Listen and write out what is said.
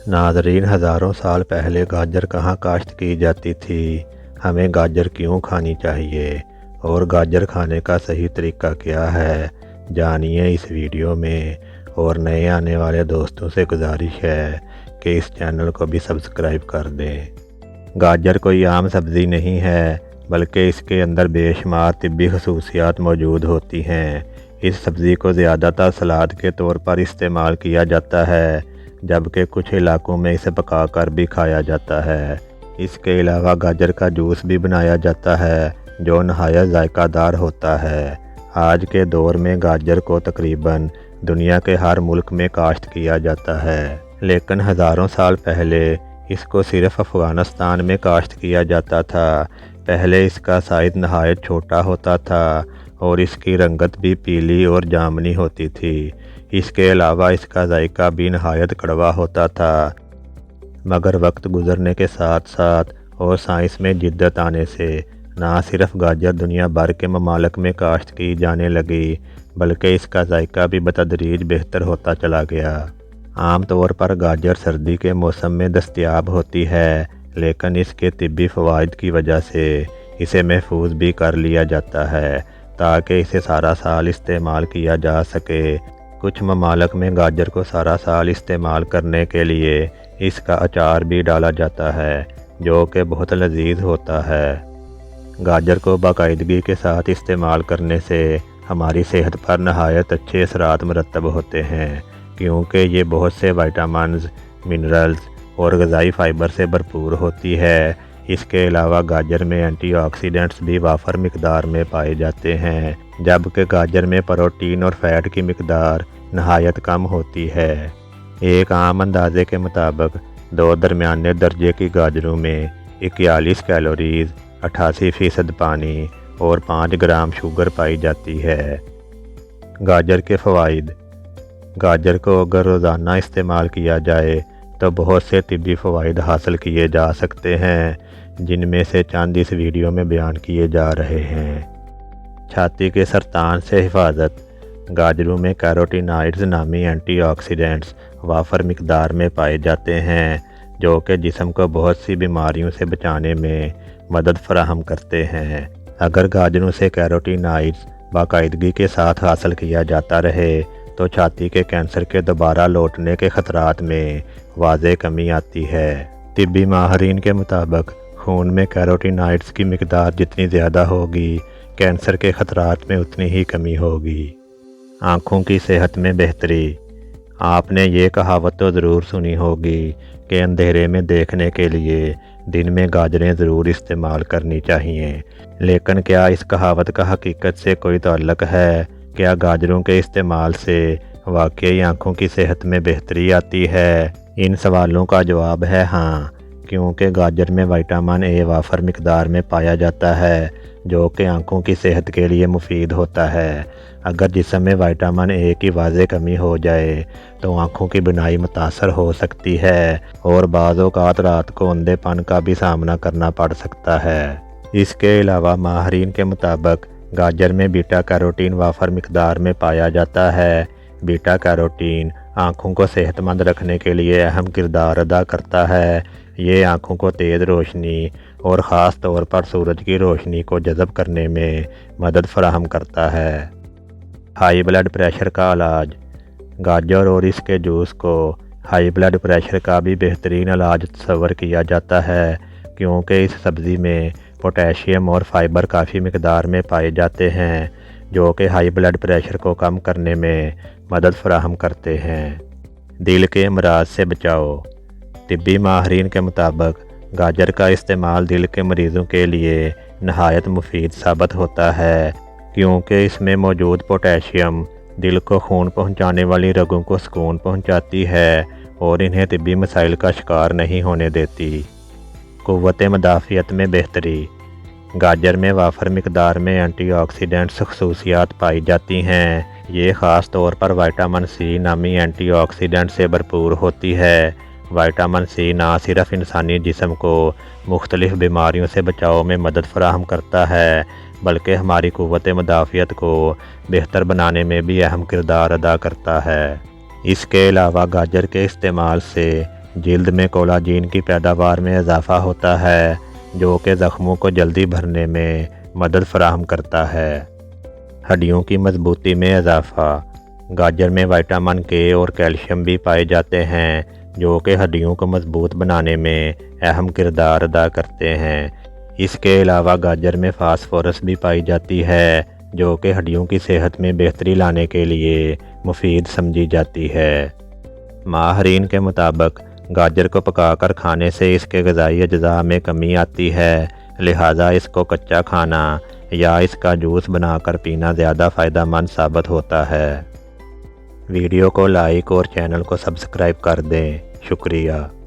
नाज़रीन, हज़ारों साल पहले गाजर कहाँ काश्त की जाती थी? हमें गाजर क्यों खानी चाहिए और गाजर खाने का सही तरीका क्या है, जानिए इस वीडियो में। और नए आने वाले दोस्तों से गुजारिश है कि इस चैनल को भी सब्सक्राइब कर दें। गाजर कोई आम सब्ज़ी नहीं है, बल्कि इसके अंदर बेशुमार तिब्बी खसूसियात मौजूद होती हैं। इस सब्ज़ी को ज़्यादातर सलाद के तौर पर इस्तेमाल किया जाता है, जबकि कुछ इलाकों में इसे पकाकर भी खाया जाता है। इसके अलावा गाजर का जूस भी बनाया जाता है, जो नहायत जायकादार होता है। आज के दौर में गाजर को तकरीबन दुनिया के हर मुल्क में काश्त किया जाता है, लेकिन हज़ारों साल पहले इसको सिर्फ अफ़गानिस्तान में काश्त किया जाता था। पहले इसका साइज़ नहायत छोटा होता था और इसकी रंगत भी पीली और जामुनी होती थी। इसके अलावा इसका जायका भी नहायत कड़वा होता था। मगर वक्त गुजरने के साथ साथ और साइंस में जिद्दत आने से ना सिर्फ गाजर दुनिया भर के ममालिक में काश्त की जाने लगी, बल्कि इसका जायका भी बतदरीज बेहतर होता चला गया। आम तौर पर गाजर सर्दी के मौसम में दस्तयाब होती है, लेकिन इसके तिब्बी फ़वाइद की वजह से इसे महफूज भी कर लिया जाता है ताकि इसे सारा साल इस्तेमाल किया जा सके। कुछ ममालिक में गाजर को सारा साल इस्तेमाल करने के लिए इसका अचार भी डाला जाता है, जो कि बहुत लजीज होता है। गाजर को बाकायदगी के साथ इस्तेमाल करने से हमारी सेहत पर नहायत अच्छे असरात मरतब होते हैं, क्योंकि ये बहुत से विटामिन्स, मिनरल्स और ग़िज़ाई फ़ाइबर से भरपूर होती है। इसके अलावा गाजर में एंटीऑक्सीडेंट्स भी वाफर मिकदार में पाए जाते हैं, जबकि गाजर में प्रोटीन और फ़ैट की मिकदार नहायत कम होती है। एक आम अंदाजे के मुताबिक 2 दरमियाने दर्जे की गाजरों में 41 कैलोरीज़, 88% पानी और 5 ग्राम शुगर पाई जाती है। गाजर के फ़वाइद। गाजर को अगर रोज़ाना इस्तेमाल किया जाए तो बहुत से तिब्बी फ़वाइद हासिल किए जा सकते हैं, जिनमें से चंद इस वीडियो में बयान किए जा रहे हैं। छाती के सरतान से हिफाजत। गाजरों में कैरोटीनॉइड्स नामी एंटीऑक्सीडेंट्स वाफर मिकदार में पाए जाते हैं, जो कि जिस्म को बहुत सी बीमारियों से बचाने में मदद फराहम करते हैं। अगर गाजरों से कैरोटीनॉइड्स बाकायदगी के साथ हासिल किया जाता रहे तो छाती के कैंसर के दोबारा लौटने के ख़तरात में वाज़ेह कमी आती है। तिब्बी माहरीन के मुताबिक खून में कैरोटीनॉइड्स की मिकदार जितनी ज़्यादा होगी, कैंसर के ख़तरात में उतनी ही कमी होगी। आँखों की सेहत में बेहतरी। आपने ये कहावत तो ज़रूर सुनी होगी कि अंधेरे में देखने के लिए दिन में गाजरें ज़रूर इस्तेमाल करनी चाहिए, लेकिन क्या इस कहावत का हकीकत से कोई ताल्लुक़ है? क्या गाजरों के इस्तेमाल से वाकई आँखों की सेहत में बेहतरी आती है? इन सवालों का जवाब है हाँ, क्योंकि गाजर में विटामिन ए वाफर मिकदार में पाया जाता है, जो कि आँखों की सेहत के लिए मुफीद होता है। अगर जिस्म में विटामिन ए की वाज़ेह कमी हो जाए तो आँखों की बिनाई मुतासर हो सकती है और बाज़ औक़ात रात को अंधेपन का भी सामना करना पड़ सकता है। इसके अलावा माहरीन के मुताबिक गाजर में बीटा कैरोटीन वाफर मिकदार में पाया जाता है। बीटा कैरोटीन आँखों को सेहतमंद रखने के लिए अहम किरदार अदा करता है। ये आँखों को तेज़ रोशनी और ख़ास तौर पर सूरज की रोशनी को जज़ब करने में मदद फराहम करता है। हाई ब्लड प्रेशर का इलाज। गाजर और इसके जूस को हाई ब्लड प्रेशर का भी बेहतरीन इलाज तस्वर किया जाता है, क्योंकि इस सब्ज़ी में पोटेशियम और फाइबर काफ़ी मिकदार में पाए जाते हैं, जो कि हाई ब्लड प्रेशर को कम करने में मदद फराहम करते हैं। दिल के अमराज से बचाओ। तिब्बी माहरीन के मुताबिक गाजर का इस्तेमाल दिल के मरीज़ों के लिए नहायत मुफीद साबित होता है, क्योंकि इसमें मौजूद पोटेशियम दिल को खून पहुंचाने वाली रगों को सुकून पहुंचाती है और इन्हें तिब्बी मसाइल का शिकार नहीं होने देती। क़ुव्वत मदाफ़ियत में बेहतरी। गाजर में वाफर मिकदार में एंटीऑक्सीडेंट्स खसूसियात पाई जाती हैं। ये ख़ास तौर पर विटामिन सी नामी एंटीऑक्सीडेंट से भरपूर होती है। विटामिन सी ना सिर्फ इंसानी जिस्म को मुख्तलिफ़ बीमारियों से बचाव में मदद फराहम करता है, बल्कि हमारी क़ुव्वत मदाफ़ियत को बेहतर बनाने में भी अहम किरदार अदा करता है। इसके अलावा गाजर के इस्तेमाल से جلد میں کولاجین کی پیداوار میں اضافہ ہوتا ہے جو کہ زخموں کو جلدی بھرنے میں مدد فراہم کرتا ہے۔ ہڈیوں کی مضبوطی میں اضافہ۔ گاجر میں وٹامن کے اور کیلشیم بھی پائے جاتے ہیں جو کہ ہڈیوں کو مضبوط بنانے میں اہم کردار ادا کرتے ہیں۔ اس کے علاوہ گاجر میں فاسفورس بھی پائی جاتی ہے جو کہ ہڈیوں کی صحت میں بہتری لانے کے لیے مفید سمجھی جاتی ہے۔ ماہرین کے مطابق گاجر کو پکا کر کھانے سے اس کے غذائی اجزاء میں کمی آتی ہے، لہٰذا اس کو کچا کھانا یا اس کا جوس بنا کر پینا زیادہ فائدہ مند ثابت ہوتا ہے۔ ویڈیو کو لائک اور چینل کو سبسکرائب کر دیں۔ شکریہ۔